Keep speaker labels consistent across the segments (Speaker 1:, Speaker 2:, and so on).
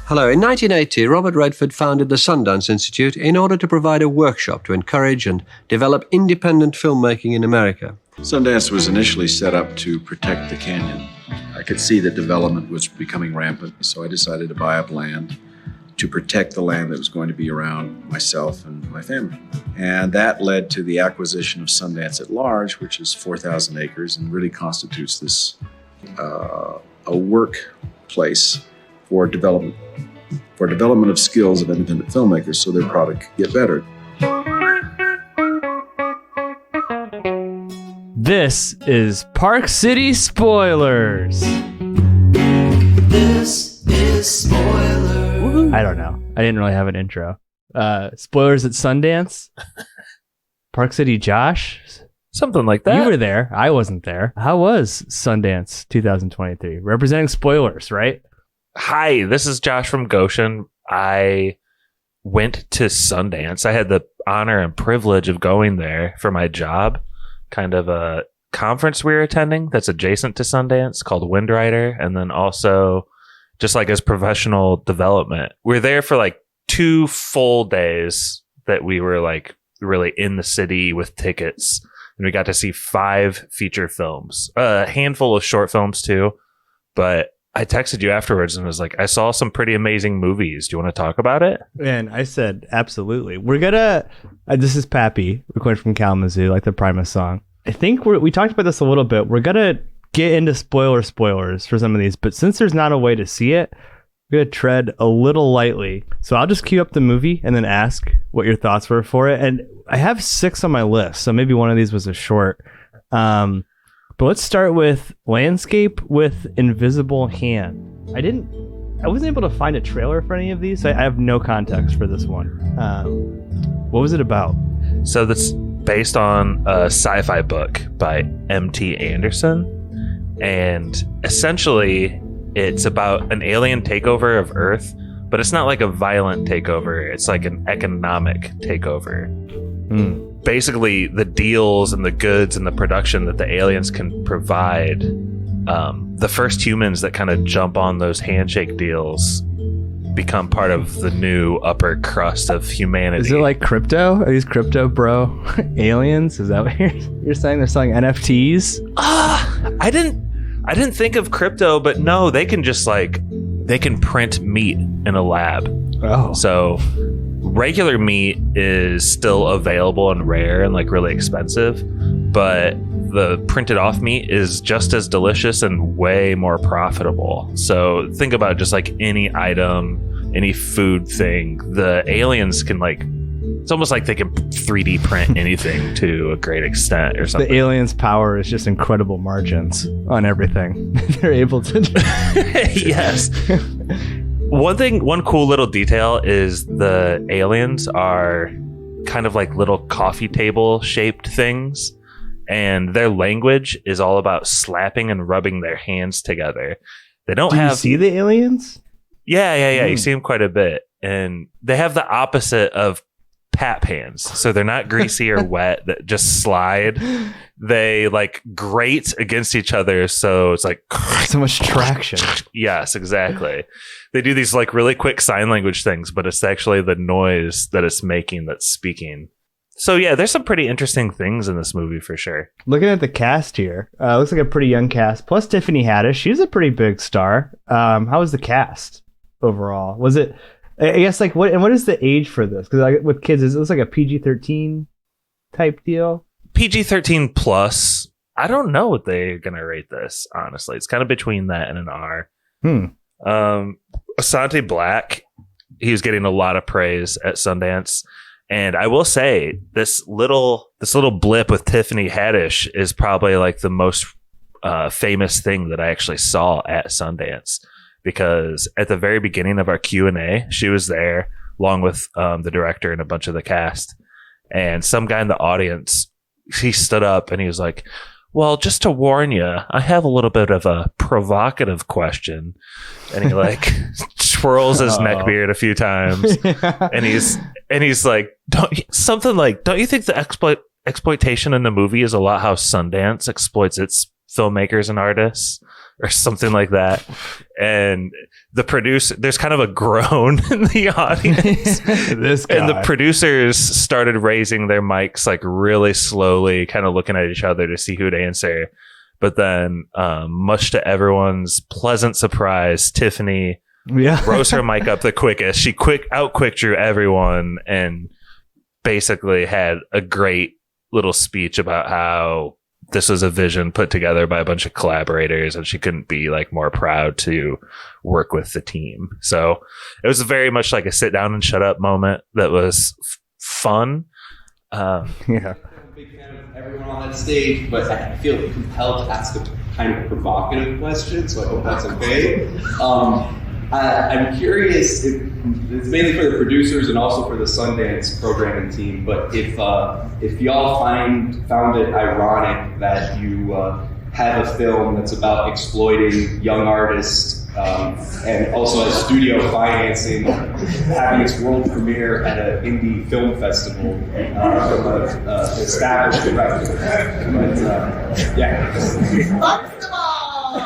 Speaker 1: Hello. In 1980, Robert Redford founded the Sundance Institute in order to provide a workshop to encourage and develop independent filmmaking in America.
Speaker 2: Sundance was initially set up to protect the canyon. I could see that development was becoming rampant, so I decided to buy up land to protect the land that was going to be around myself and my family. And that led to the acquisition of Sundance at large, which is 4,000 acres and really constitutes this a workplace for development of skills of independent filmmakers so their product could get better.
Speaker 3: This is Park City Spoilers.
Speaker 4: This is Spoilers.
Speaker 3: I don't know. I didn't really have an intro. Spoilers at Sundance. Park City Josh.
Speaker 5: Something like that.
Speaker 3: You were there. I wasn't there. How was Sundance 2023? Representing spoilers, right?
Speaker 5: Hi, this is Josh from Goshen. I went to Sundance. I had the honor and privilege of going there for my job. Kind of a conference we were attending that's adjacent to Sundance called Windrider. And then also just like as professional development. We're there for like 2 full days that we were like really in the city with tickets. And we got to see 5 feature films, a handful of short films too. But I texted you afterwards and was like, I saw some pretty amazing movies. Do you want to talk about it?
Speaker 3: And I said, absolutely. We're gonna, this is Pappy, recorded from Kalamazoo, like the Primus song. I think we talked about this a little bit. We're gonna get into spoilers for some of these, but since there's not a way to see it, we're gonna tread a little lightly. So I'll just cue up the movie and then ask what your thoughts were for it. And I have 6 on my list, so maybe one of these was a short. But let's start with Landscape with Invisible Hand. I wasn't able to find a trailer for any of these, so I have no context for this one. What was it about?
Speaker 5: So that's based on a sci-fi book by M.T. Anderson. And essentially, it's about an alien takeover of Earth, but it's not like a violent takeover. It's like an economic takeover. Basically, the deals and the goods and the production that the aliens can provide, the first humans that kind of jump on those handshake deals become part of the new upper crust of humanity.
Speaker 3: Is it like crypto? Are these crypto bro aliens? Is that what you're saying? They're selling NFTs?
Speaker 5: I didn't think of crypto, but no, they can just they can print meat in a lab.
Speaker 3: Oh.
Speaker 5: So regular meat is still available and rare and like really expensive, but the printed off meat is just as delicious and way more profitable. So think about just like any item, any food thing, the aliens can it's almost like they can 3D print anything to a great extent or something.
Speaker 3: The aliens' power is just incredible margins on everything. They're able to
Speaker 5: Yes. One cool little detail is the aliens are kind of like little coffee table shaped things, and their language is all about slapping and rubbing their hands together. They don't have.
Speaker 3: You see the aliens?
Speaker 5: Yeah. You see them quite a bit, and they have the opposite of pap hands. So they're not greasy or wet that just slide. They grate against each other. So it's
Speaker 3: so much traction.
Speaker 5: Yes, exactly. They do these really quick sign language things, but it's actually the noise that it's making that's speaking. So yeah, there's some pretty interesting things in this movie for sure.
Speaker 3: Looking at the cast here, looks like a pretty young cast. Plus Tiffany Haddish, she's a pretty big star. How was the cast overall? Was it? I guess what is the age for this? Because with kids, it looks like a PG-13 type deal.
Speaker 5: PG-13 plus. I don't know what they're gonna rate this. Honestly, it's kind of between that and an R. Asante Black, he was getting a lot of praise at Sundance, and I will say this little blip with Tiffany Haddish is probably the most famous thing that I actually saw at Sundance. Because at the very beginning of our Q&A, she was there along with the director and a bunch of the cast. And some guy in the audience, he stood up and he was like, well, just to warn you, I have a little bit of a provocative question. And he twirls his neck beard a few times. And he's like, don't you think the exploitation in the movie is a lot how Sundance exploits its filmmakers and artists? or something like that. And the producer, there's kind of a groan in the audience.
Speaker 3: This guy.
Speaker 5: And the producers started raising their mics like really slowly, kind of looking at each other to see who would answer. But then, much to everyone's pleasant surprise, Tiffany rose her mic up the quickest. She out-quick drew everyone and basically had a great little speech about how this was a vision put together by a bunch of collaborators, and she couldn't be like more proud to work with the team. So it was very much like a sit down and shut up moment that was fun.
Speaker 6: I'm a big fan of everyone on that stage, but I feel compelled to ask a kind of provocative question, so I hope that's okay. I'm curious, it's mainly for the producers and also for the Sundance programming team, but if y'all found it ironic that you have a film that's about exploiting young artists and also has studio financing, having its world premiere at an indie film festival from an established director. But yeah.
Speaker 7: First of all,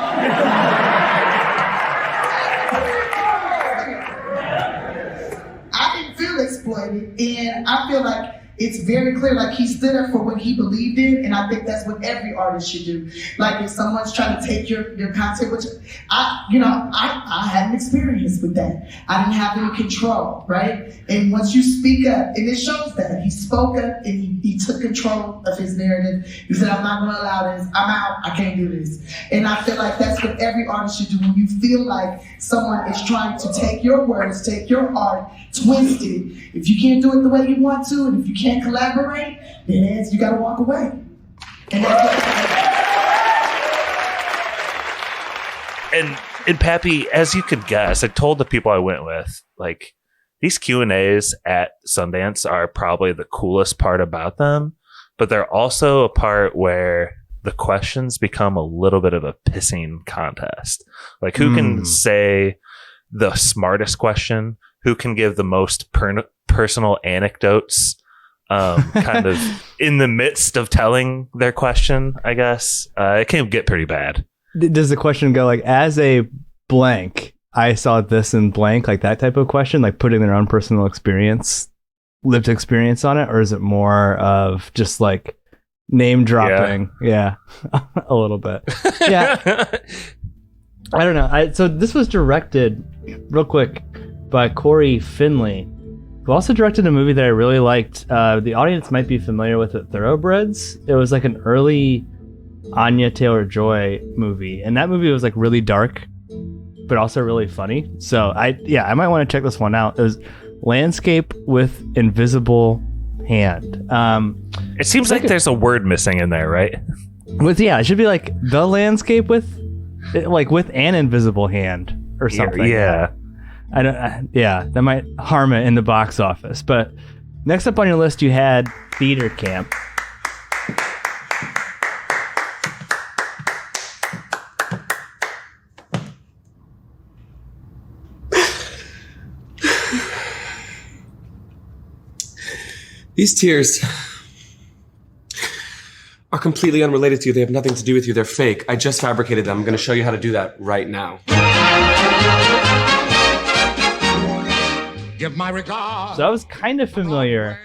Speaker 7: I didn't feel exploited, and I feel like it's very clear, like he stood up for what he believed in, and I think that's what every artist should do. Like if someone's trying to take your content, which I had an experience with that. I didn't have any control, right? And once you speak up, and it shows that he spoke up and he took control of his narrative. He said, I'm not gonna allow this, I'm out, I can't do this. And I feel like that's what every artist should do. When you feel like someone is trying to take your words, take your art, twist it. If you can't do it the way you want to, and if you can't collaborate, then you gotta walk away. And
Speaker 5: And Pappy, as you could guess, I told the people I went with, like, these Q&As at Sundance are probably the coolest part about them, but they're also a part where the questions become a little bit of a pissing contest. Like, who can say the smartest question? Who can give the most personal anecdotes kind of in the midst of telling their question, I guess? It can get pretty bad.
Speaker 3: Does the question go like, as a blank, I saw this in blank, like that type of question, like putting their own personal experience, lived experience on it? Or is it more of just like name dropping? Yeah, a little bit. Yeah. I don't know. So this was directed, real quick, by Corey Finley, who also directed a movie that I really liked. The audience might be familiar with it, Thoroughbreds. It was like an early Anya Taylor-Joy movie, and that movie was like really dark, but also really funny. So I might want to check this one out. It was Landscape with Invisible Hand.
Speaker 5: It seems like there's a word missing in there, right?
Speaker 3: It should be like the landscape with an invisible hand or something.
Speaker 5: Yeah.
Speaker 3: That might harm it in the box office. But next up on your list, you had Theater Camp.
Speaker 8: These tears are completely unrelated to you. They have nothing to do with you. They're fake. I just fabricated them. I'm going to show you how to do that right now.
Speaker 9: Give my regards.
Speaker 3: So I was kind of familiar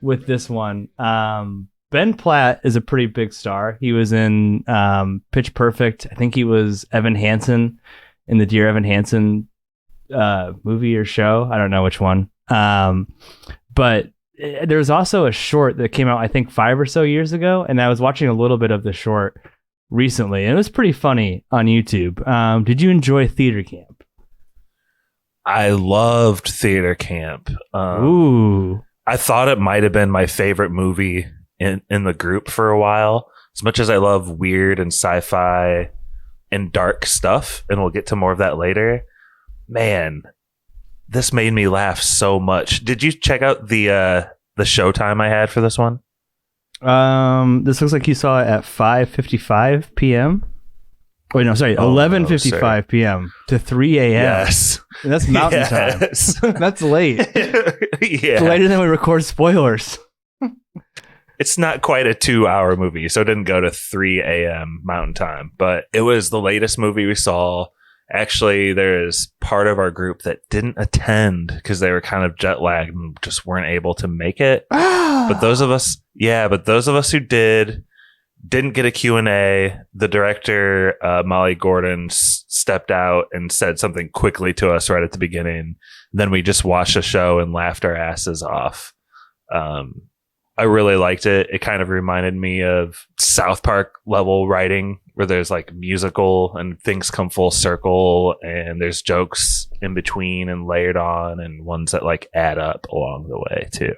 Speaker 3: with this one. Ben Platt is a pretty big star. He was in Pitch Perfect. I think he was Evan Hansen in the Dear Evan Hansen movie or show. I don't know which one. But there's also a short that came out, I think, 5 or so years ago, and I was watching a little bit of the short recently, and it was pretty funny on YouTube. Did you enjoy Theater Camp?
Speaker 5: I loved Theater Camp.
Speaker 3: Ooh.
Speaker 5: I thought it might have been my favorite movie in the group for a while. As much as I love weird and sci-fi and dark stuff, and we'll get to more of that later, man, this made me laugh so much. Did you check out the showtime I had for this one?
Speaker 3: This looks like you saw it at 5:55 p.m. Wait, no, sorry, 11:55 p.m. to 3 a.m.
Speaker 5: Yes.
Speaker 3: And that's mountain time. That's late.
Speaker 5: Yeah.
Speaker 3: It's later than we record spoilers.
Speaker 5: it's not quite a 2-hour movie, so it didn't go to 3 a.m. Mountain Time, but it was the latest movie we saw. Actually, there's part of our group that didn't attend because they were kind of jet lagged and just weren't able to make it. But those of us who didn't get a Q&A. The director, Molly Gordon, stepped out and said something quickly to us right at the beginning. Then we just watched the show and laughed our asses off. I really liked it. It kind of reminded me of South Park level writing, where there's like musical and things come full circle and there's jokes in between and layered on and ones that like add up along the way too.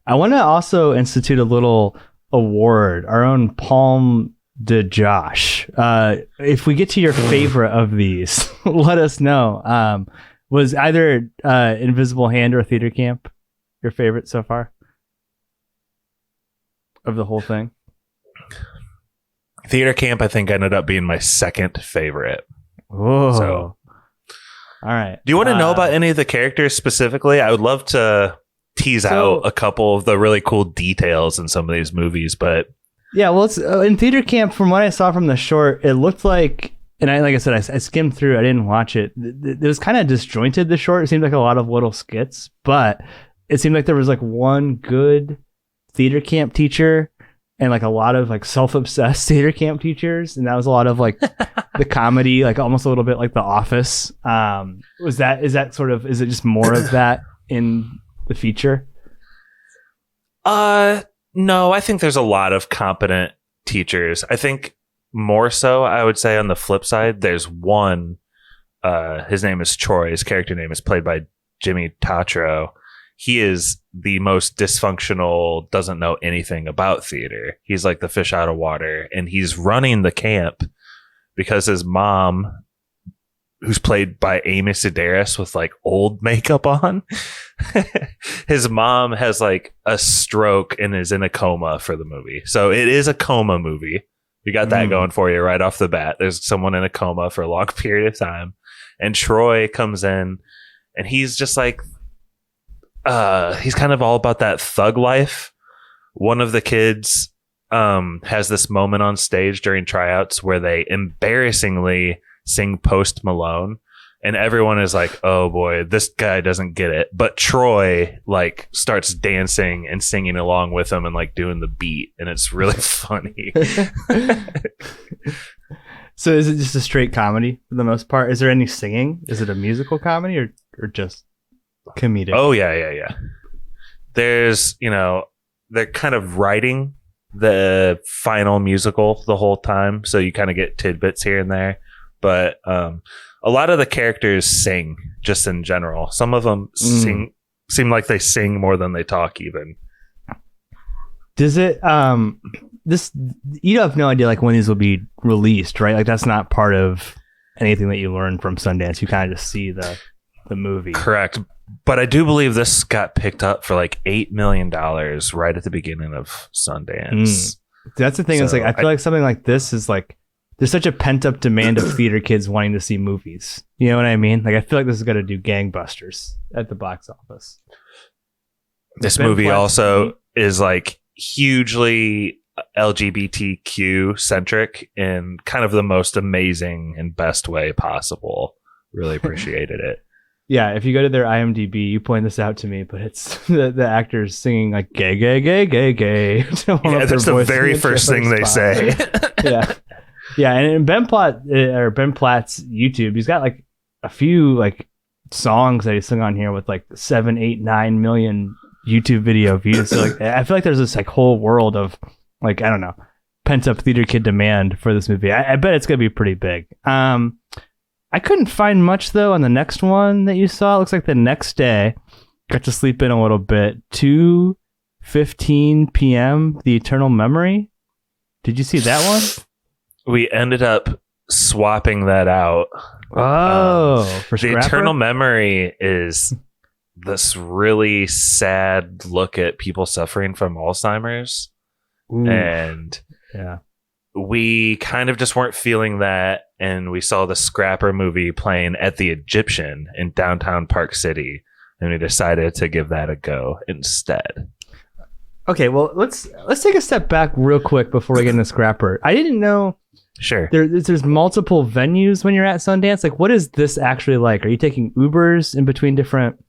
Speaker 3: I want to also institute a little award, our own Palm de Josh. If we get to your favorite of these, let us know. Was either Invisible Hand or Theater Camp your favorite so far of the whole thing?
Speaker 5: Theater Camp, I think, ended up being my second favorite.
Speaker 3: Oh,
Speaker 5: So,
Speaker 3: all right.
Speaker 5: do you want to know about any of the characters specifically? I would love to tease out a couple of the really cool details in some of these movies, but
Speaker 3: yeah, well, it's in Theater Camp. From what I saw from the short, it looked like, and like I said, I skimmed through. I didn't watch it. It was kind of disjointed. The short, it seemed like a lot of little skits, but it seemed like there was like one good theater camp teacher and like a lot of like self-obsessed theater camp teachers, and that was a lot of like the comedy, like almost a little bit like The Office. Is it just more of that in the feature?
Speaker 5: No, I think there's a lot of competent teachers. I think more so, I would say on the flip side, there's one, his name is Troy. His character name is played by Jimmy Tatro. He is the most dysfunctional, doesn't know anything about theater. He's like the fish out of water, and he's running the camp because his mom, who's played by Amy Sedaris with like old makeup on, his mom has like a stroke and is in a coma for the movie. So it is a coma movie. You got that going for you right off the bat. There's someone in a coma for a long period of time, and Troy comes in, and he's just like, he's kind of all about that thug life. One of the kids has this moment on stage during tryouts where they embarrassingly sing Post Malone, and everyone is like, oh boy, this guy doesn't get it. But Troy like starts dancing and singing along with him and like doing the beat, and it's really funny.
Speaker 3: So is it just a straight comedy for the most part? Is there any singing? Is it a musical comedy or just comedic?
Speaker 5: Oh yeah. There's, they're kind of writing the final musical the whole time, so you kind of get tidbits here and there. But a lot of the characters sing just in general. Some of them seem like they sing more than they talk even.
Speaker 3: Does it you have no idea like when these will be released, right? Like that's not part of anything that you learn from Sundance. You kind of just see the movie.
Speaker 5: Correct. But I do believe this got picked up for like $8 million right at the beginning of Sundance.
Speaker 3: That's the thing. It's like I feel like something like this is like there's such a pent up demand of theater kids wanting to see movies. You know what I mean? Like I feel like this is going to do gangbusters at the box office.
Speaker 5: This movie also is like hugely LGBTQ centric in kind of the most amazing and best way possible. Really appreciated it.
Speaker 3: Yeah, if you go to their IMDb, you point this out to me, but it's the actors singing like gay, gay, gay, gay, gay.
Speaker 5: Yeah, that's the very first thing they say. Yeah, and in Ben Platt's YouTube, he's got like a few like songs that he sung on here with like 7, 8, 9 million YouTube video views. So like I feel like there's this like whole world of like, I don't know, pent up theater kid demand for this movie. I bet it's gonna be pretty big. I couldn't find much though on the next one that you saw. It looks like the next day, got to sleep in a little bit. 2:15 p.m. The Eternal Memory. Did you see that one? We ended up swapping that out.
Speaker 3: Oh, for
Speaker 5: The
Speaker 3: Scrapper?
Speaker 5: Eternal Memory is this really sad look at people suffering from Alzheimer's.
Speaker 3: Ooh.
Speaker 5: And
Speaker 3: Yeah.
Speaker 5: we kind of just weren't feeling that, and we saw the Scrapper movie playing at the Egyptian in downtown Park City, and we decided to give that a go instead.
Speaker 3: Okay, well, let's take a step back real quick before we get into Scrapper. I didn't know
Speaker 5: Sure.
Speaker 3: there's multiple venues when you're at Sundance. Like, what is this actually like? Are you taking Ubers in between different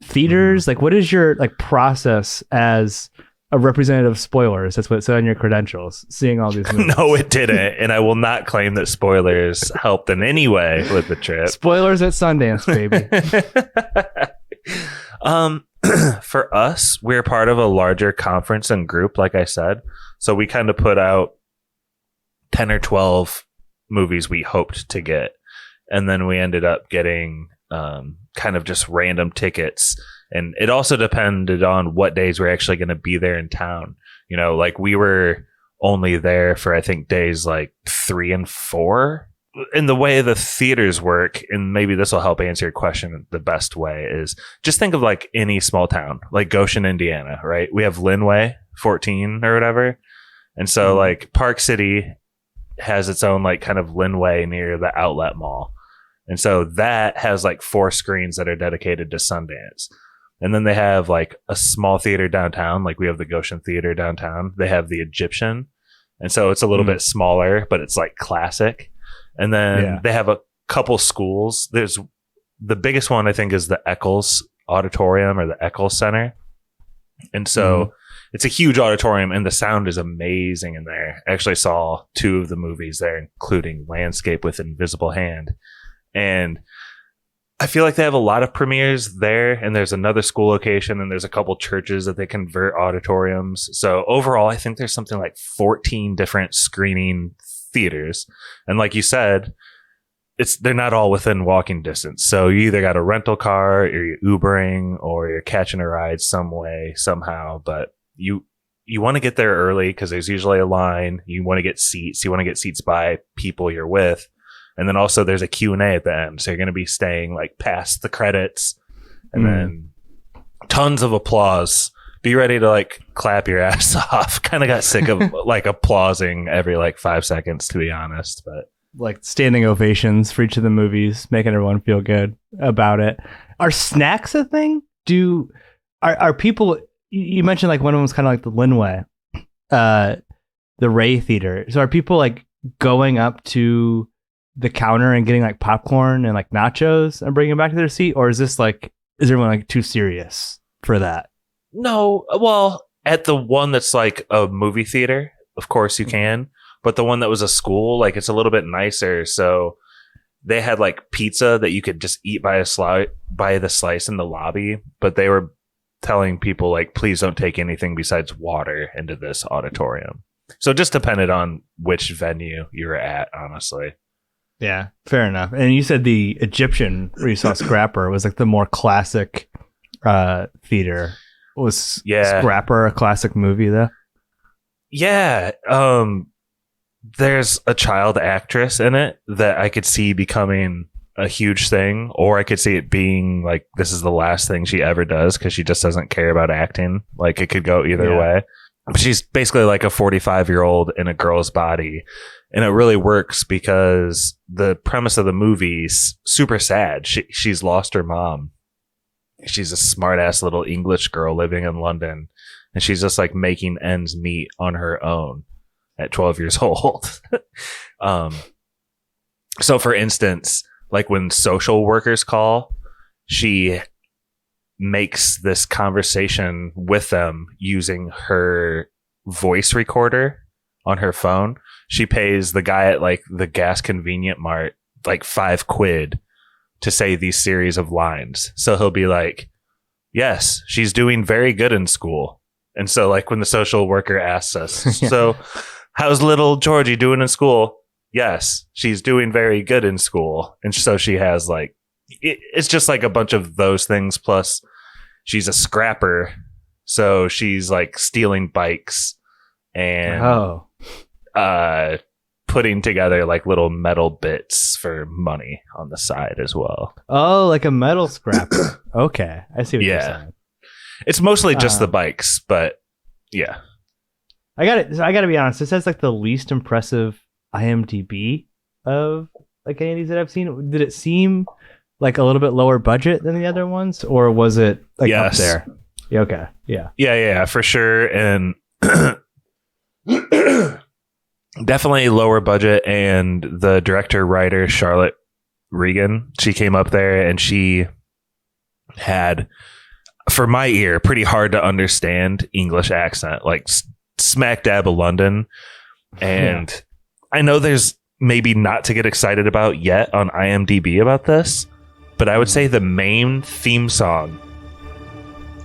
Speaker 3: theaters? Like, what is your like process as a representative of Spoilers? That's what it said on your credentials, seeing all these movies.
Speaker 5: No, it didn't. And I will not claim that Spoilers helped in any way with the trip.
Speaker 3: Spoilers at Sundance, baby.
Speaker 5: For us, we're part of a larger conference and group, like I said. So we kind of put out 10 or 12 movies we hoped to get. And then we ended up getting kind of just random tickets. And it also depended on what days we're actually going to be there in town. You know, like we were only there for, I think, days like 3 and 4. In the way the theaters work, and maybe this will help answer your question the best way, is just think of like any small town, like Goshen, Indiana, right? We have Linway 14 or whatever. And so like Park City has its own like kind of Linway near the outlet mall. And so that has like 4 screens that are dedicated to Sundance. And then they have like a small theater downtown, like we have the Goshen Theater downtown. They have the Egyptian. And so it's a little bit smaller, but it's like classic. And then they have a couple schools. There's the biggest one, I think, is the Eccles Auditorium or the Eccles Center. And so it's a huge auditorium and the sound is amazing in there. I actually saw 2 of the movies there, including Landscape with Invisible Hand. And I feel like they have a lot of premieres there, and there's another school location, and there's a couple churches that they convert auditoriums. So overall, I think there's something like 14 different screening theaters. And like you said, they're not all within walking distance. So you either got a rental car, or you're Ubering, or you're catching a ride some way, somehow. But you want to get there early because there's usually a line. You want to get seats. You want to get seats by people you're with. And then also there's a Q&A at the end. So you're going to be staying like past the credits, and then tons of applause. Be ready to like clap your ass off. Kind of got sick of like applauding every like 5 seconds, to be honest. But
Speaker 3: like standing ovations for each of the movies, making everyone feel good about it. Are snacks a thing? Are people, you mentioned like one of them was kind of like the Linway, the Ray Theater. So are people like going up to the counter and getting like popcorn and like nachos and bringing it back to their seat? Or is everyone like too serious for that?
Speaker 5: no, well, at the one that's like a movie theater, of course you can. But the one that was a school, like it's a little bit nicer. So they had like pizza that you could just eat by the slice in the lobby. But they were telling people like, please don't take anything besides water into this auditorium. So it just depended on which venue you were at, honestly.
Speaker 3: Yeah, fair enough. And you said the Egyptian where you saw Scrapper was like the more classic theater. Was Scrapper a classic movie though?
Speaker 5: Yeah. There's a child actress in it that I could see becoming a huge thing, or I could see it being like this is the last thing she ever does because she just doesn't care about acting. Like it could go either way. But she's basically like a 45-year-old in a girl's body. And it really works because the premise of the movie's super sad. She's lost her mom. She's a smart ass little English girl living in London. And she's just like making ends meet on her own at 12 years old. So for instance, like when social workers call, she makes this conversation with them using her voice recorder on her phone. She pays the guy at like the gas convenient mart like £5 to say these series of lines. So he'll be like, yes, she's doing very good in school. And so like when the social worker asks us, so how's little Georgie doing in school? Yes, she's doing very good in school. And so she has like, it's just like a bunch of those things. Plus she's a scrapper. So she's like stealing bikes and putting together like little metal bits for money on the side as well.
Speaker 3: Oh, like a metal scrapper. Okay. I see what you're saying.
Speaker 5: It's mostly just the bikes, but yeah.
Speaker 3: I gotta be honest. This has like the least impressive IMDb of like any of these that I've seen. Did it seem like a little bit lower budget than the other ones, or was it like up there? Yeah, okay. Yeah.
Speaker 5: Yeah, for sure. And definitely lower budget. And the director writer, Charlotte Regan, she came up there and she had, for my ear, pretty hard to understand English accent, like smack dab of London. And I know there's maybe not to get excited about yet on IMDb about this, but I would say the main theme song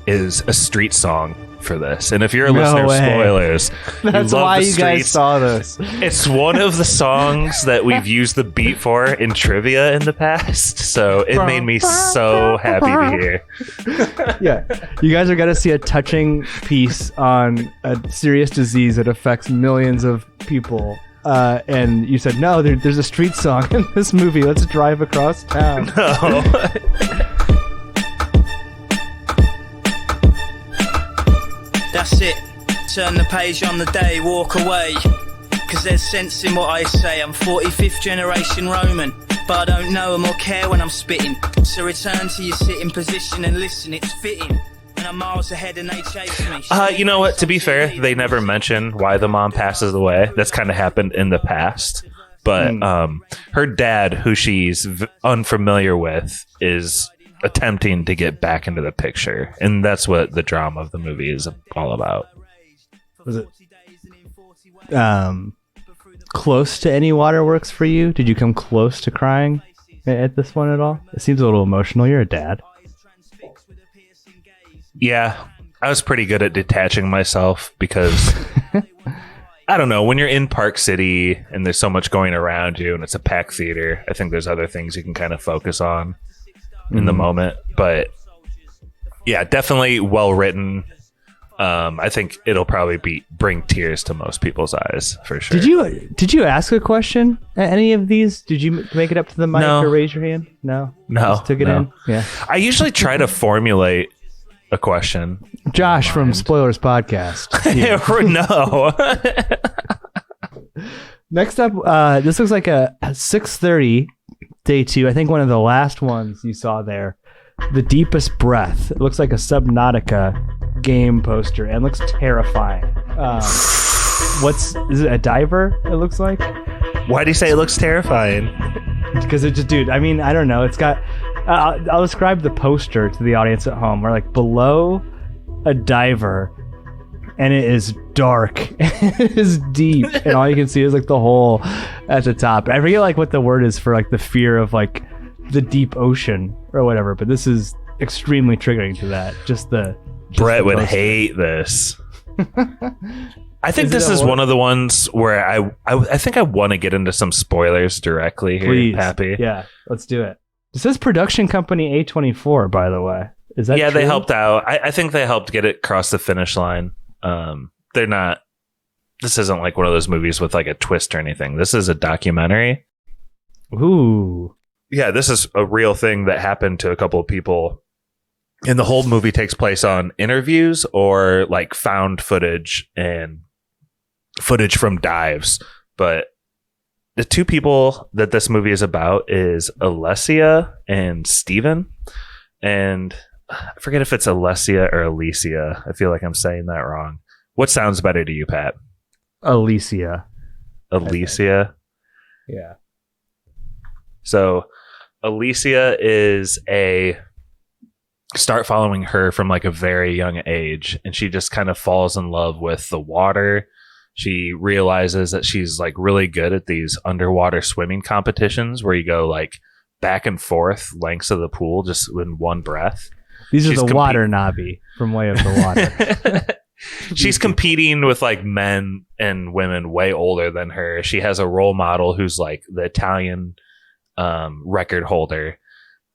Speaker 5: is a street song for this. And if you're a listener of spoilers,
Speaker 3: that's why you guys saw this.
Speaker 5: It's one of the songs that we've used the beat for in trivia in the past, so it made me so happy to hear.
Speaker 3: Yeah, you guys are gonna see a touching piece on a serious disease that affects millions of people, and you said no, there's a street song in this movie. Let's drive across town.
Speaker 5: No.
Speaker 9: That's it. Turn the page on the day, walk away. Cause there's sense in what I say. I'm 45th generation Roman, but I don't know them or care when I'm spitting. So return to your sitting position and listen, it's fitting. And I'm miles ahead and they chase me.
Speaker 5: You know what? To be fair, they never mention why the mom passes away. That's kind of happened in the past. But her dad, who she's unfamiliar with, is attempting to get back into the picture, and that's what the drama of the movie is all about.
Speaker 3: Was it close to any waterworks for you? Did you come close to crying at this one at all? It seems a little emotional. You're a dad.
Speaker 5: Yeah, I was pretty good at detaching myself because I don't know, when you're in Park City and there's so much going around you and it's a packed theater, I think there's other things you can kind of focus on in the moment. But yeah, definitely well written. I think it'll probably bring tears to most people's eyes for sure.
Speaker 3: Did you ask a question at any of these? Did you make it up to the mic or raise your hand? No. Just took it in. Yeah.
Speaker 5: I usually try to formulate a question.
Speaker 3: Josh from Spoilers Podcast.
Speaker 5: No.
Speaker 3: Next up, this looks like a 6:30 day 2. I think one of the last ones you saw there. The Deepest Breath. It looks like a Subnautica game poster and looks terrifying. Is it a diver? It looks like.
Speaker 5: Why do you say it looks terrifying?
Speaker 3: Because it just, dude. I mean, I don't know. It's got. I'll describe the poster to the audience at home. We're like below a diver, and it is dark. It is deep, and all you can see is like the hole at the top. I forget like what the word is for like the fear of like the deep ocean or whatever. But this is extremely triggering to that.
Speaker 5: Brett would hate this. I think this is one of the ones where I think I want to get into some spoilers directly here,
Speaker 3: Please.
Speaker 5: Pappy.
Speaker 3: Yeah, let's do it. It says production company A24, by the way. Is that true?
Speaker 5: They helped out. I think they helped get it across the finish line. They're not. This isn't like one of those movies with like a twist or anything. This is a documentary.
Speaker 3: Ooh.
Speaker 5: Yeah, this is a real thing that happened to a couple of people. And the whole movie takes place on interviews or like found footage and footage from dives. But the two people that this movie is about is Alessia and Steven. And I forget if it's Alessia or Alicia. I feel like I'm saying that wrong. What sounds better to you, Pat?
Speaker 3: Alicia.
Speaker 5: Alicia?
Speaker 3: Yeah.
Speaker 5: So Alicia is start following her from like a very young age, and she just kind of falls in love with the water. She realizes that she's like really good at these underwater swimming competitions where you go like back and forth lengths of the pool just in one breath.
Speaker 3: These are the water Navi from Way of the Water.
Speaker 5: She's competing with like men and women way older than her. She has a role model who's like the Italian record holder.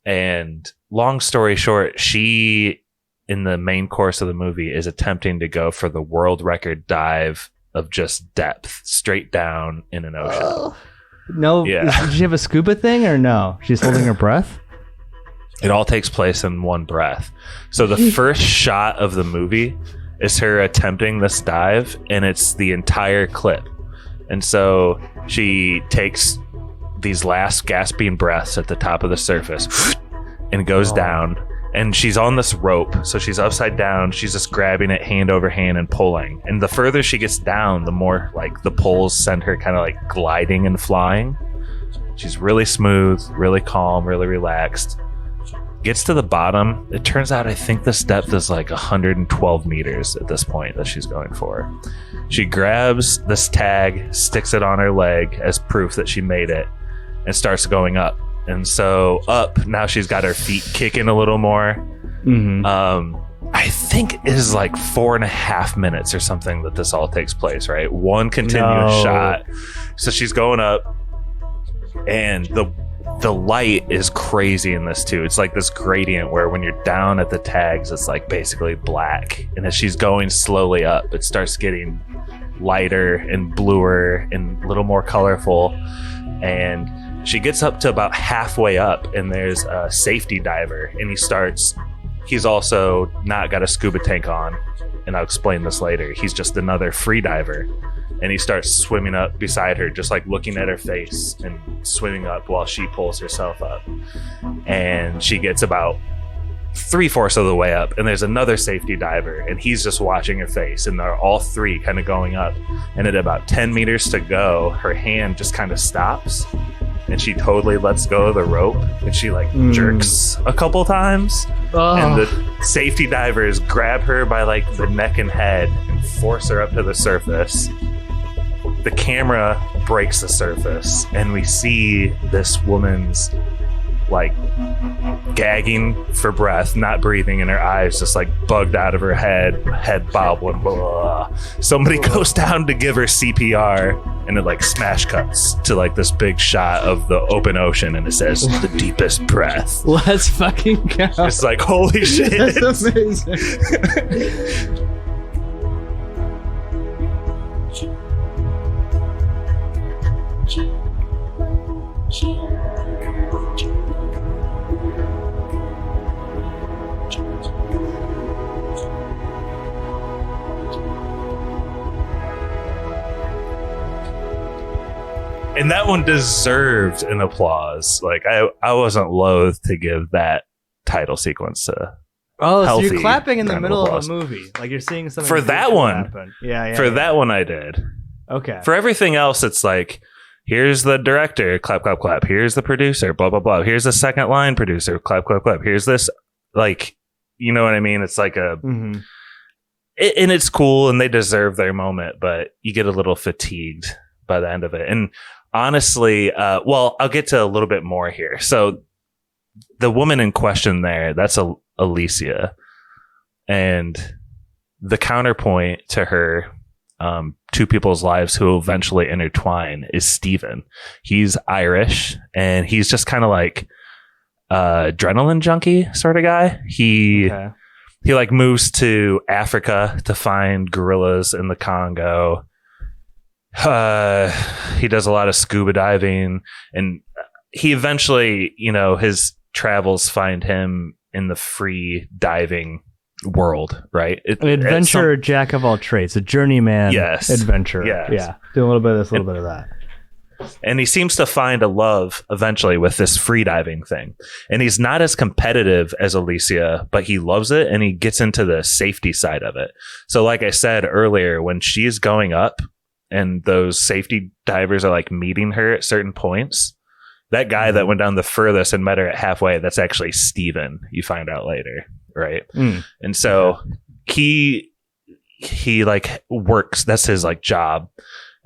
Speaker 5: And long story short, she, in the main course of the movie, is attempting to go for the world record dive of just depth, straight down in an ocean.
Speaker 3: No,
Speaker 5: yeah.
Speaker 3: Did she have a scuba thing or no? She's holding her breath?
Speaker 5: It all takes place in one breath. So the first shot of the movie is her attempting this dive, and it's the entire clip. And so she takes these last gasping breaths at the top of the surface and goes down, And she's on this rope, so she's upside down. She's just grabbing it hand over hand and pulling. And the further she gets down, the more like the pulls send her kind of like gliding and flying. She's really smooth, really calm, really relaxed. Gets to the bottom. It turns out I think this depth is like 112 meters at this point that she's going for. She grabs this tag, sticks it on her leg as proof that she made it, and starts going up. And so up, now she's got her feet kicking a little more. I think it is like 4.5 minutes or something that this all takes place, right? One continuous shot. So she's going up, and the light is crazy in this too. It's like this gradient where when you're down at the tags, it's like basically black. And as she's going slowly up, it starts getting lighter and bluer and a little more colorful. And she gets up to about halfway up, and there's a safety diver, and he's also not got a scuba tank on, and I'll explain this later. He's just another free diver, and he starts swimming up beside her, just like looking at her face and swimming up while she pulls herself up. And she gets about 3/4 of the way up, and there's another safety diver, and he's just watching her face, and they're all three kind of going up. And at about 10 meters to go, her hand just kind of stops, and she totally lets go of the rope, and she like jerks a couple times. And the safety divers grab her by like the neck and head and force her up to the surface. The camera breaks the surface, and we see this woman's like gagging for breath, not breathing, and her eyes just like bugged out of her head bobbling. Blah. Somebody goes down to give her CPR, and it like smash cuts to like this big shot of the open ocean, and it says the deepest breath.
Speaker 3: Let's fucking go.
Speaker 5: It's like, holy shit.
Speaker 3: That's amazing.
Speaker 5: And that one deserved an applause. Like I wasn't loath to give that title sequence to
Speaker 3: so you're clapping in the middle of a movie, like you're seeing something
Speaker 5: for that one.
Speaker 3: Happen.
Speaker 5: That one I did.
Speaker 3: Okay.
Speaker 5: For everything else, it's like, here's the director, clap, clap, clap. Here's the producer, blah, blah, blah. Here's the second line producer, clap, clap, clap. Here's this, like, you know what I mean? It's like a, and it's cool, and they deserve their moment, but you get a little fatigued by the end of it. And honestly, I'll get to a little bit more here. So the woman in question there, that's Alicia. And the counterpoint to her, two people's lives who eventually intertwine, is Steven. He's Irish, and he's just kind of like adrenaline junkie sort of guy. He like moves to Africa to find gorillas in the Congo. He does a lot of scuba diving, and he eventually, his travels find him in the free diving world, right?
Speaker 3: An adventurer, jack of all trades, a journeyman adventurer.
Speaker 5: Yes.
Speaker 3: Yeah. Do a little bit of this, a little bit of that.
Speaker 5: And he seems to find a love eventually with this free diving thing. And he's not as competitive as Alicia, but he loves it, and he gets into the safety side of it. So like I said earlier, when she's going up and those safety divers are like meeting her at certain points, that guy that went down the furthest and met her at halfway, that's actually Steven, you find out later, right? And so he like works, that's his like job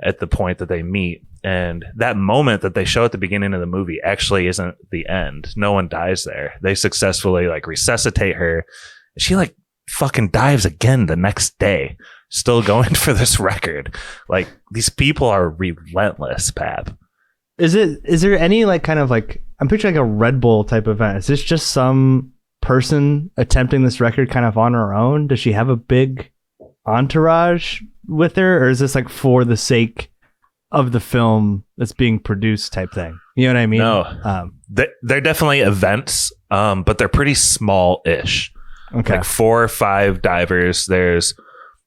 Speaker 5: at the point that they meet. And that moment that they show at the beginning of the movie actually isn't the end. No one dies there. They successfully like resuscitate her. She like fucking dives again the next day, still going for this record. Like, these people are relentless, Pap.
Speaker 3: Is there any like kind of like, I'm picturing like a Red Bull type event. Is this just some person attempting this record kind of on her own? Does she have a big entourage with her, or is this like for the sake of the film that's being produced type thing? You know what I mean?
Speaker 5: No, they're definitely events, but they're pretty small-ish.
Speaker 3: Okay.
Speaker 5: Like 4 or 5 divers. There's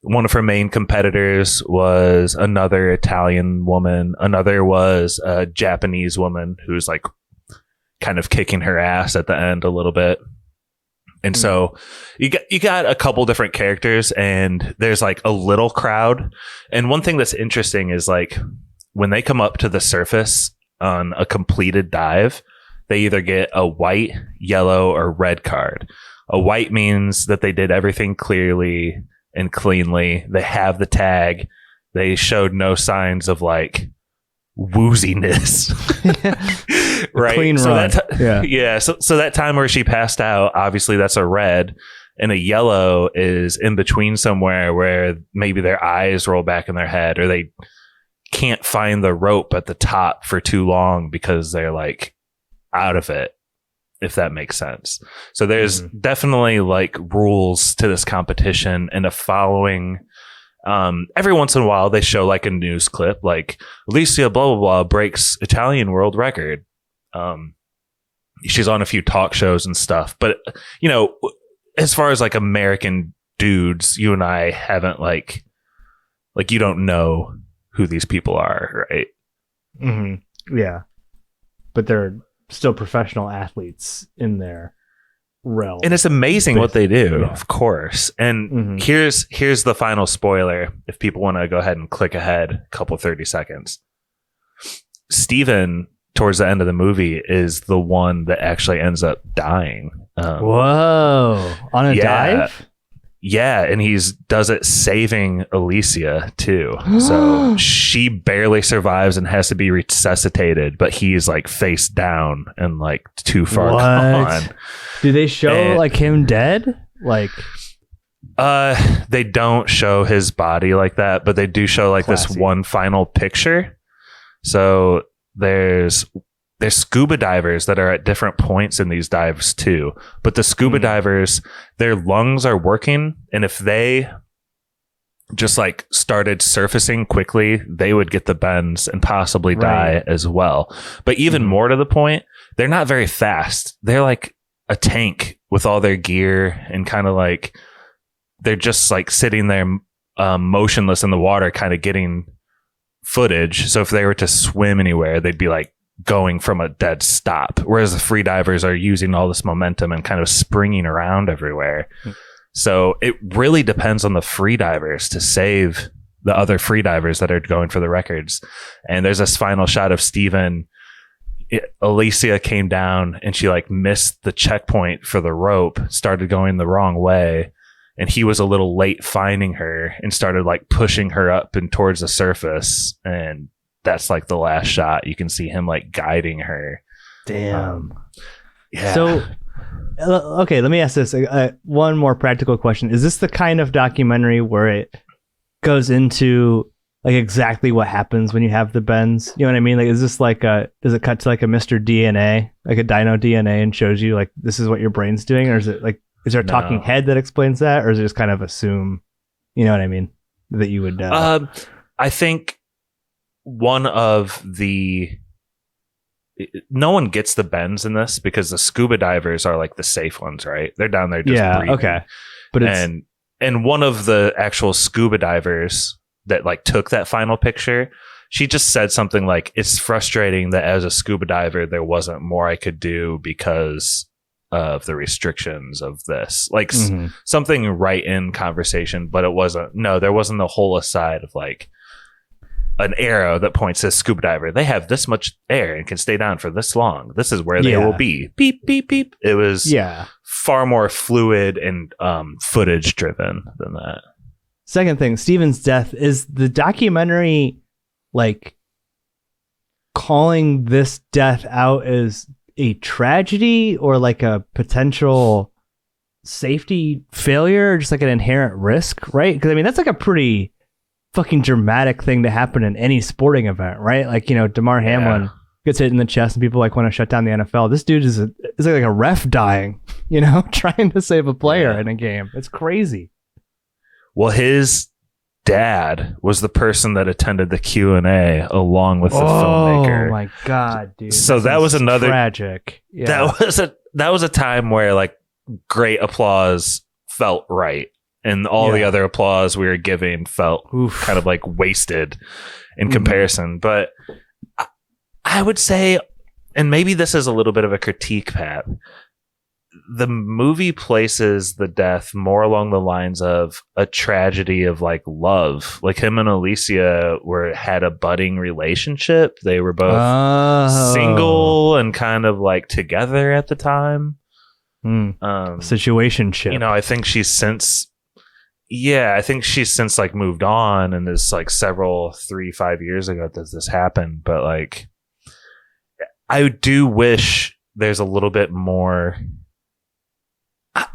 Speaker 5: one of her main competitors was another Italian woman. Another was a Japanese woman who's like kind of kicking her ass at the end a little bit. And so you got a couple different characters, and there's like a little crowd. And one thing that's interesting is like when they come up to the surface on a completed dive, they either get a white, yellow, or red card. A white means that they did everything clearly and cleanly. They have the tag. They showed no signs of like wooziness. Right.
Speaker 3: Clean
Speaker 5: so
Speaker 3: run.
Speaker 5: Yeah. So that time where she passed out, obviously that's a red, and a yellow is in between somewhere where maybe their eyes roll back in their head, or they can't find the rope at the top for too long because they're like out of it, if that makes sense. So there's definitely like rules to this competition and a following. Every once in a while they show like a news clip like Alicia blah blah blah breaks Italian world record. She's on a few talk shows and stuff, but you know, as far as like American dudes, you and I haven't like you don't know who these people are, right?
Speaker 3: Yeah, but they're still professional athletes in their realm,
Speaker 5: and it's amazing what they do, of course. And here's the final spoiler if people want to go ahead and click ahead a couple 30 seconds. Steven, towards the end of the movie, is the one that actually ends up dying.
Speaker 3: Whoa, on a dive?
Speaker 5: Yeah, and does it saving Alicia too. So she barely survives and has to be resuscitated, but he's like face down and like too far gone.
Speaker 3: Do they show like him dead? Like
Speaker 5: they don't show his body like that, but they do show like this one final picture. So there's scuba divers that are at different points in these dives too, but the scuba divers, their lungs are working, and if they just like started surfacing quickly, they would get the bends and possibly die as well. But even more to the point, they're not very fast. They're like a tank with all their gear, and kind of like they're just like sitting there motionless in the water, kind of getting footage. So if they were to swim anywhere, they'd be like going from a dead stop, whereas the free divers are using all this momentum and kind of springing around everywhere. So it really depends on the free divers to save the other free divers that are going for the records. And there's this final shot of Steven. Alicia came down and she like missed the checkpoint for the rope, started going the wrong way, and he was a little late finding her and started like pushing her up and towards the surface, and that's like the last shot. You can see him like guiding her.
Speaker 3: Damn.
Speaker 5: Yeah.
Speaker 3: So, okay, let me ask this. One more practical question. Is this the kind of documentary where it goes into like exactly what happens when you have the bends? You know what I mean? Like, is this like does it cut to like a Mr. DNA, like a Dino DNA, and shows you like, this is what your brain's doing? Or is it like, is there a talking head that explains that? Or is it just kind of assume, you know what I mean? That you would,
Speaker 5: I think one of the, no one gets the bends in this because the scuba divers are like the safe ones, right? They're down there just breathing.
Speaker 3: Okay. But it's,
Speaker 5: and one of the actual scuba divers that like took that final picture, she just said something like, it's frustrating that as a scuba diver there wasn't more I could do because of the restrictions of this, like something right in conversation, but it wasn't, there wasn't a whole aside of like an arrow that points to a scuba diver. They have this much air and can stay down for this long. This is where they will be. Beep, beep, beep. It was far more fluid and footage driven than that.
Speaker 3: Second thing, Steven's death, is the documentary like calling this death out as a tragedy or like a potential safety failure, or just like an inherent risk, right? Because I mean, that's like a pretty fucking dramatic thing to happen in any sporting event, right? Like, you know, Damar Hamlin gets hit in the chest and people like want to shut down the NFL. This dude is like a ref dying, you know, trying to save a player in a game. It's crazy.
Speaker 5: Well, his dad was the person that attended the Q&A along with the filmmaker.
Speaker 3: Oh my God, dude.
Speaker 5: So that was another
Speaker 3: tragic. Yeah.
Speaker 5: That was a time where like great applause felt right. And all the other applause we were giving felt kind of like wasted in comparison. But I would say, and maybe this is a little bit of a critique, Pat, the movie places the death more along the lines of a tragedy of like love. Like him and Alicia had a budding relationship. They were both single and kind of like together at the time.
Speaker 3: Situationship.
Speaker 5: You know, I think she's since like moved on, and there's like 3-5 years ago that this happened. But like, I do wish there's a little bit more.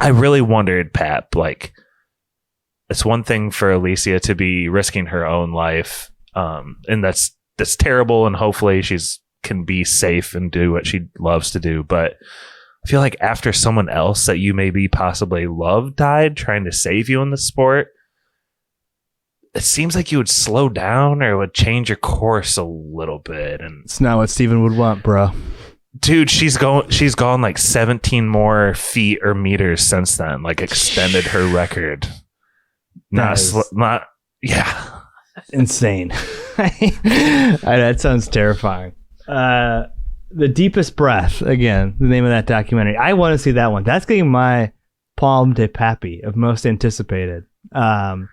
Speaker 5: I really wondered, Pap, like, it's one thing for Alicia to be risking her own life, and that's terrible, and hopefully she's can be safe and do what she loves to do. But I feel like after someone else that you maybe possibly love died trying to save you in the sport, it seems like you would slow down or would change your course a little bit. And
Speaker 3: it's not what Steven would want, bro.
Speaker 5: Dude, she's gone like 17 more feet or meters since then, like extended her record. Not
Speaker 3: insane. That sounds terrifying. The Deepest Breath, again, the name of that documentary. I want to see that one. That's getting my palm de Pappy of most anticipated. The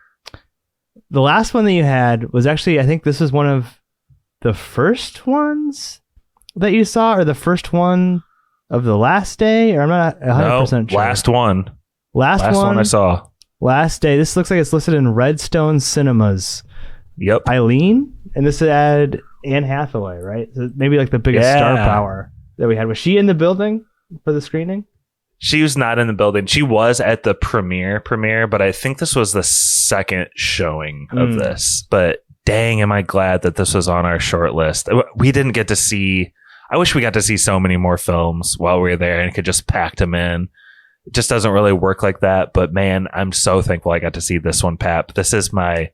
Speaker 3: last one that you had was actually, I think this was one of the first ones that you saw, or the first one of the last day, or I'm not 100% sure.
Speaker 5: Last one I saw.
Speaker 3: Last day. This looks like it's listed in Redstone Cinemas.
Speaker 5: Yep.
Speaker 3: Eileen, and this had Anne Hathaway, right? So maybe like the biggest star power that we had. Was she in the building for the screening?
Speaker 5: She was not in the building. She was at the premiere, but I think this was the second showing of this. But dang, am I glad that this was on our short list. We didn't get to see. I wish we got to see so many more films while we were there and could just pack them in. It just doesn't really work like that. But man, I'm so thankful I got to see this one, Pap. This is my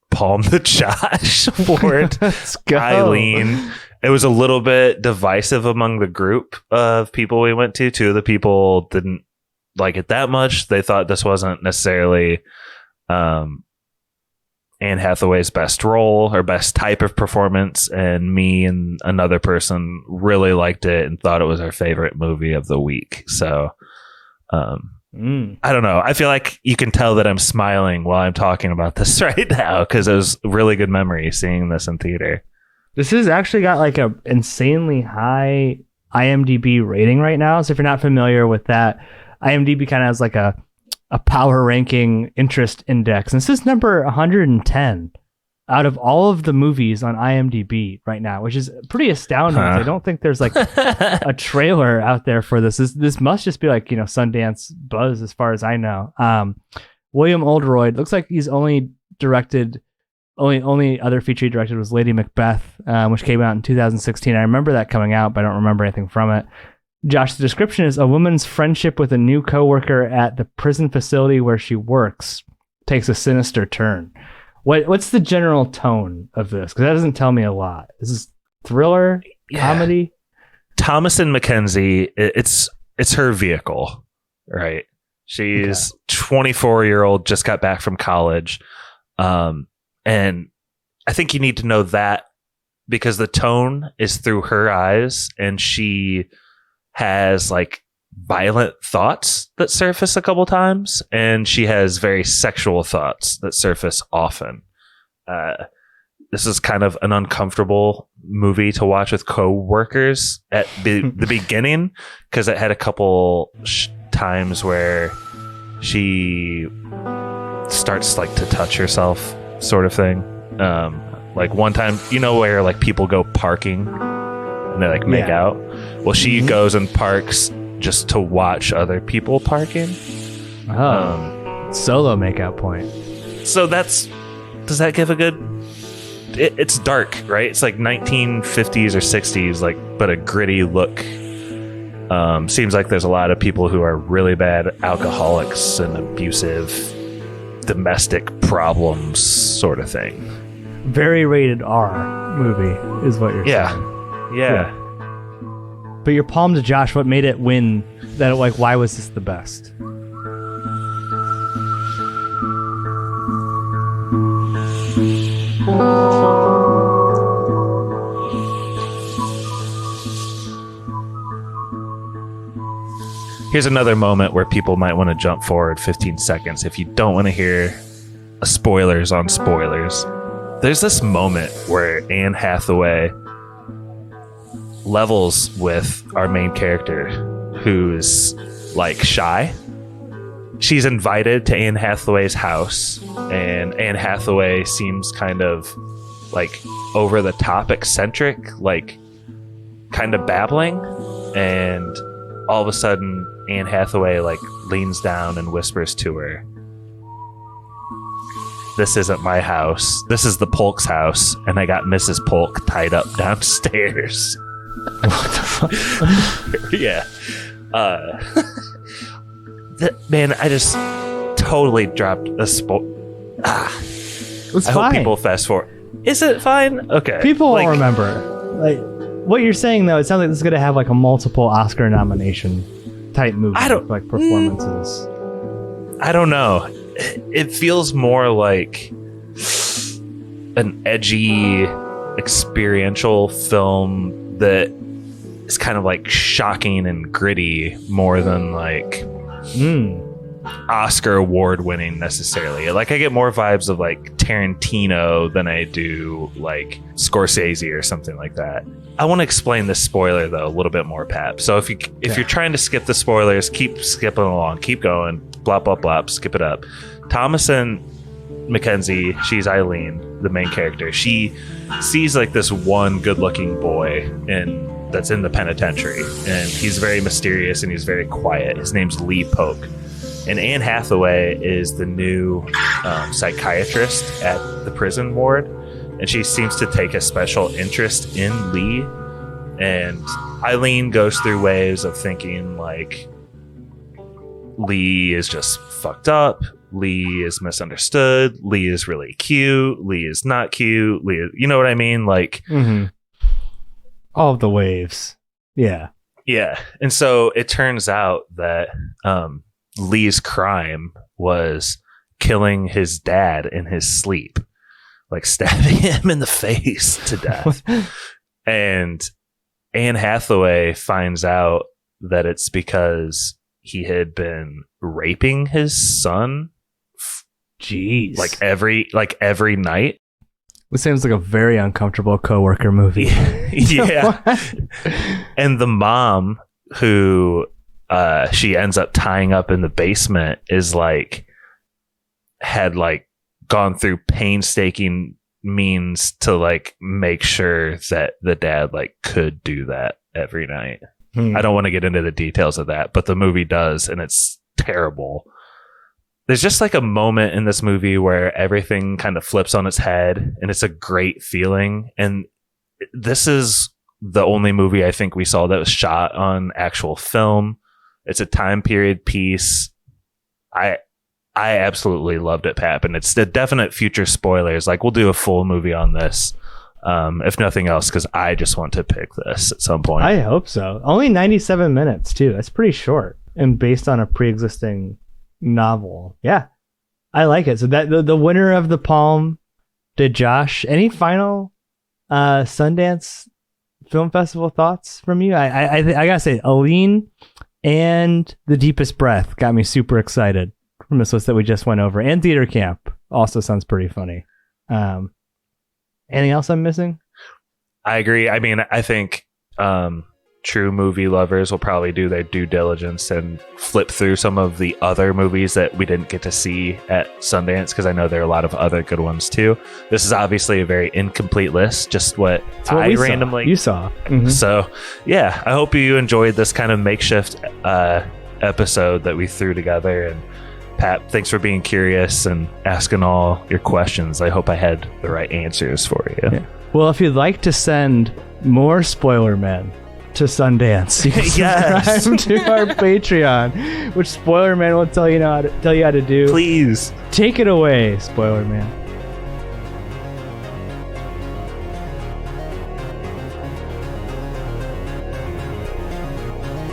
Speaker 5: palm to Josh award.
Speaker 3: Let's go.
Speaker 5: Eileen. It was a little bit divisive among the group of people we went to. Two of the people didn't like it that much. They thought this wasn't necessarily Anne Hathaway's best role or best type of performance, and me and another person really liked it and thought it was our favorite movie of the week. So I don't know. I feel like you can tell that I'm smiling while I'm talking about this right now because it was a really good memory seeing this in theater.
Speaker 3: This has actually got like a insanely high IMDb rating right now. So if you're not familiar with that, IMDb kind of has like a power ranking interest index. And this is number 110 out of all of the movies on IMDb right now, which is pretty astounding. I don't think there's like a trailer out there for this. This must just be like, Sundance buzz as far as I know. William Oldroyd looks like he's only directed. Only other feature he directed was Lady Macbeth, which came out in 2016. I remember that coming out, but I don't remember anything from it. Josh, the description is a woman's friendship with a new coworker at the prison facility where she works takes a sinister turn. What's the general tone of this? Because that doesn't tell me a lot. Is this thriller, comedy?
Speaker 5: Thomas and Mackenzie, it's her vehicle, right? She's 24-year-old, just got back from college. And I think you need to know that because the tone is through her eyes, and she has like violent thoughts that surface a couple times, and she has very sexual thoughts that surface often. This is kind of an uncomfortable movie to watch with co-workers at the beginning because it had a couple times where she starts like to touch herself, sort of thing. Like one time, where like people go parking and they like make out. Well, she goes and parks just to watch other people parking.
Speaker 3: Solo makeout point.
Speaker 5: So does that give a good? It's dark, right? It's like 1950s or 60s, like, but a gritty look. Seems like there's a lot of people who are really bad alcoholics and abusive, domestic problems, sort of thing.
Speaker 3: Very rated R movie is what you're saying.
Speaker 5: Yeah.
Speaker 3: But your palm to Josh, what made it win? That like, why was this the best?
Speaker 5: Here's another moment where people might want to jump forward 15 seconds if you don't want to hear spoilers on spoilers. There's this moment where Anne Hathaway levels with our main character, who's like shy. She's invited to Anne Hathaway's house, and Anne Hathaway seems kind of like over the top eccentric, like kind of babbling, and all of a sudden Anne Hathaway like leans down and whispers to her, "This isn't my house. This is the Polk's house, and I got Mrs. Polk tied up downstairs."
Speaker 3: What the fuck?
Speaker 5: Yeah. Man, I just totally dropped a
Speaker 3: It's
Speaker 5: I
Speaker 3: fine.
Speaker 5: hope people fast forward. Is it fine? Okay.
Speaker 3: People
Speaker 5: Like,
Speaker 3: will remember. Like what you're saying though, it sounds like this is gonna have like a multiple Oscar nomination type movie.
Speaker 5: I don't-
Speaker 3: like performances.
Speaker 5: I don't know. It feels more like an edgy, experiential film that is kind of like shocking and gritty more than like Oscar award winning necessarily. Like I get more vibes of like Tarantino than I do like Scorsese or something like that. I want to explain this spoiler though a little bit more, Pap. So if you're trying to skip the spoilers, keep skipping along, keep going, blop blop blop, skip it up. Thomasin Mackenzie, she's Eileen, the main character. She sees like this one good-looking boy that's in the penitentiary, and he's very mysterious and he's very quiet. His name's Lee Polk. And Anne Hathaway is the new psychiatrist at the prison ward, and she seems to take a special interest in Lee. And Eileen goes through waves of thinking like Lee is just fucked up, Lee is misunderstood, Lee is really cute, Lee is not cute, Lee is, you know what I mean? Like
Speaker 3: all of the waves. Yeah.
Speaker 5: Yeah. And so it turns out that Lee's crime was killing his dad in his sleep, like stabbing him in the face to death. And Anne Hathaway finds out that it's because he had been raping his son.
Speaker 3: Jeez.
Speaker 5: Like every night.
Speaker 3: This seems like a very uncomfortable coworker movie.
Speaker 5: Yeah. And the mom, who she ends up tying up in the basement, is like had like gone through painstaking means to like make sure that the dad like could do that every night. I don't want to get into the details of that, but the movie does, and it's terrible. There's just like a moment in this movie where everything kind of flips on its head, and it's a great feeling. And this is the only movie I think we saw that was shot on actual film. It's a time period piece. I absolutely loved it, Pap, and it's the definite future spoilers. Like we'll do a full movie on this, if nothing else, because I just want to pick this at some point.
Speaker 3: I hope so. Only 97 minutes too. That's pretty short, and based on a pre-existing novel. Yeah, I like it. So that the winner of the Palm did Josh. Any final Sundance Film Festival thoughts from you? I gotta say, Eileen and The Deepest Breath got me super excited from this list that we just went over, and Theater Camp also sounds pretty funny. Anything else I'm missing?
Speaker 5: I agree. I mean, I think true movie lovers will probably do their due diligence and flip through some of the other movies that we didn't get to see at Sundance, because I know there are a lot of other good ones too. This is obviously a very incomplete list, just what I randomly
Speaker 3: you saw.
Speaker 5: So yeah, I hope you enjoyed this kind of makeshift episode that we threw together. And Pat, thanks for being curious and asking all your questions. I hope I had the right answers for you.
Speaker 3: Yeah. Well, if you'd like to send more Spoiler Men to Sundance, you can subscribe to our Patreon, which Spoiler Man will tell you how to do.
Speaker 5: Please
Speaker 3: take it away, Spoiler Man.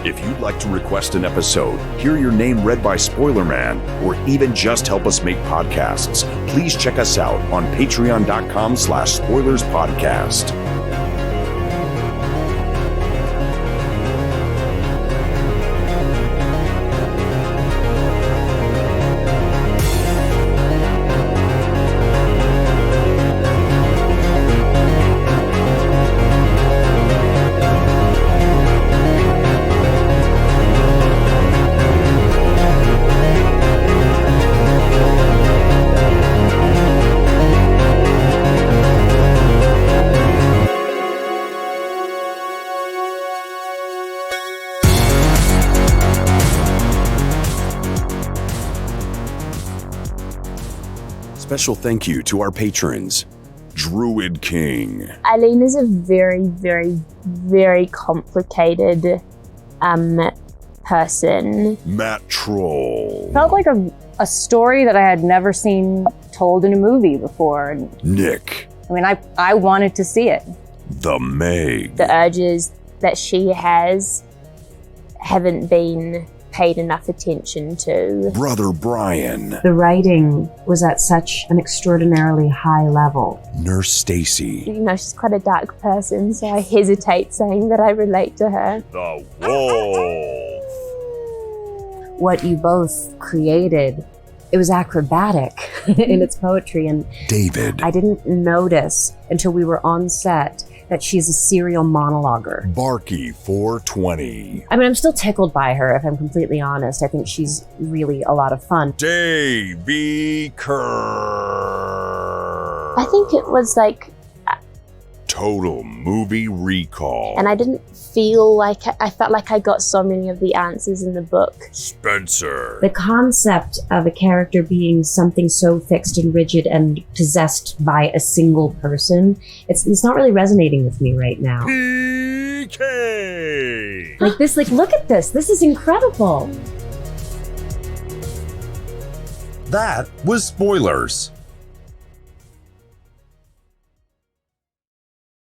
Speaker 10: If you'd like to request an episode, hear your name read by Spoiler Man, or even just help us make podcasts, please check us out on patreon.com/spoilerspodcast. Special thank you to our patrons, Druid King,
Speaker 11: Eileen is a very, very, very complicated person.
Speaker 10: Matt Troll,
Speaker 12: Felt like a story that I had never seen told in a movie before.
Speaker 10: Nick,
Speaker 12: I mean, I wanted to see it.
Speaker 10: The Meg,
Speaker 11: The urges that she has haven't been paid enough attention to.
Speaker 10: Brother Brian,
Speaker 13: The writing was at such an extraordinarily high level.
Speaker 10: Nurse Stacy,
Speaker 11: You know, she's quite a dark person, so I hesitate saying that I relate to her.
Speaker 10: The Wolf,
Speaker 13: What you both created, it was acrobatic in its poetry, and
Speaker 10: David,
Speaker 13: I didn't notice until we were on set that she's a serial monologuer.
Speaker 10: Barky 420,
Speaker 13: I mean, I'm still tickled by her, if I'm completely honest. I think she's really a lot of fun.
Speaker 10: Davey Kerr,
Speaker 11: I think it was like,
Speaker 10: Total Movie Recall,
Speaker 11: and I didn't feel like, I felt like I got so many of the answers in the book.
Speaker 10: Spencer,
Speaker 13: The concept of a character being something so fixed and rigid and possessed by a single person, it's not really resonating with me right now.
Speaker 10: PK,
Speaker 13: Like this, like, look at this. This is incredible.
Speaker 10: That was Spoilers.